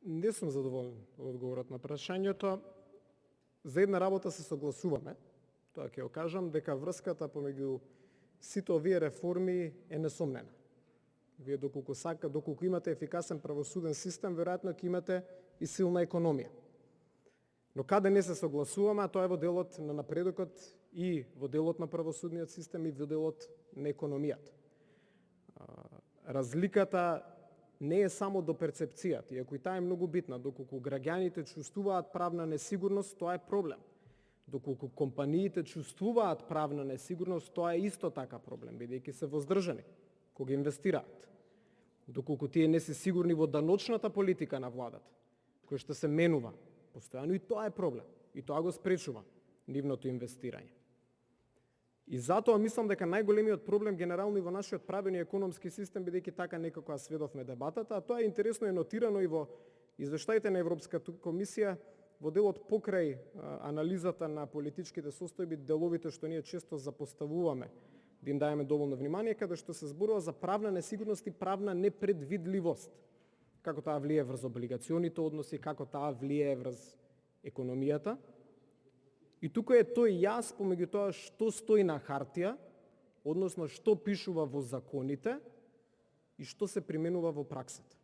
Не сум задоволен од одговорот на прашањето. За една работа се согласуваме, тоа ќе го кажам, дека врската помеѓу сите овие реформи е несомнена. Вие доколку имате ефикасен правосуден систем, веројатно ќе имате и силна економија. Но каде не се согласуваме, а тоа е во делот на напредокот и во делот на правосудниот систем и во делот на економијата. Разликата не е само до перцепцијата, иако и таа е многу битна. Доколку граѓаните чувствуваат правна несигурност, тоа е проблем. Доколку компаниите чувствуваат правна несигурност, тоа е исто така проблем, бидејќи се воздржани кога инвестираат. Доколку тие не се сигурни во даночната политика на владата, која што се менува постојано, и тоа е проблем. И тоа го спречува нивното инвестирање. И затоа мислам дека најголемиот проблем генерално и во нашиот правен и економски систем, бидејќи така некако сведовме дебатата, а тоа е интересно е нотирано и во извештаите на Европската комисија, во делот покрај анализата на политичките состојби, деловите што ние често запоставуваме да им даеме доволно внимание, каде што се зборува за правна несигурност и правна непредвидливост. Како таа влие врз облигационите односи, како таа влие врз економијата. И тука е тој јас помеѓу тоа што стои на хартија, односно што пишува во законите и што се применува во праксата.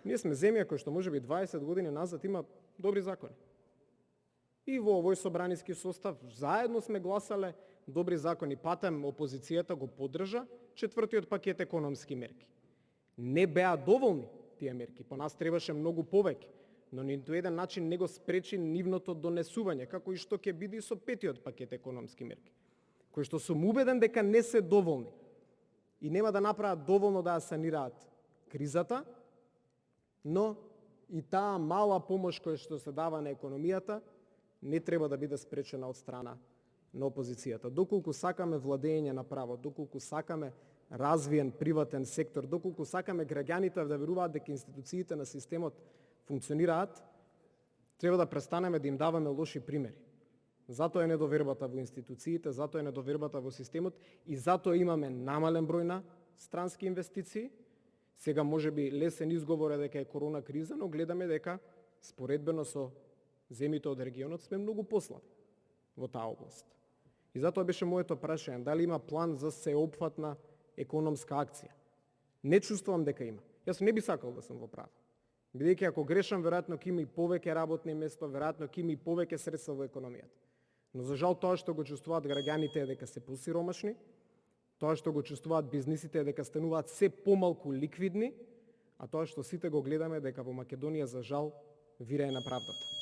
Ние сме земја која што можеби 20 години назад има добри закони. И во овој собраниски состав заедно сме гласале добри закони. Патем опозицијата го поддржа четвртиот пакет економски мерки. Не беа доволни тие мерки, по нас требаше многу повеќе, но ниту еден начин не го спречи нивното донесување, како и што ќе биде и со петиот пакет економски мерки, кои што сум убеден дека не се доволни и нема да направат доволно да ја санираат кризата, но и таа мала помош која што се дава на економијата не треба да биде спречена од страна на опозицијата. Доколку сакаме владење на право, доколку сакаме развиен приватен сектор, доколку сакаме граѓаните да веруваат дека институциите на системот функционираат, треба да престанеме да им даваме лоши примери. Затоа е недовербата во институциите, затоа е недовербата во системот и затоа имаме намален број на странски инвестиции. Сега можеби лесен изговор е дека е корона криза, но гледаме дека споредбено со земјите од регионот сме многу послаби во таа област. И затоа беше моето прашање, дали има план за сеопфатна економска акција. Не чувствувам дека има. Јас не би сакал да сум во право. Бидејќи ако грешам, веројатно ќе има и повеќе работни места, веројатно ќе има и повеќе средства во економијата. Но за жал тоа што го чувствуваат граѓаните е дека се посиромашни, тоа што го чувствуваат бизнисите е дека стануваат се помалку ликвидни, а тоа што сите го гледаме дека во Македонија за жал вирае на правдата.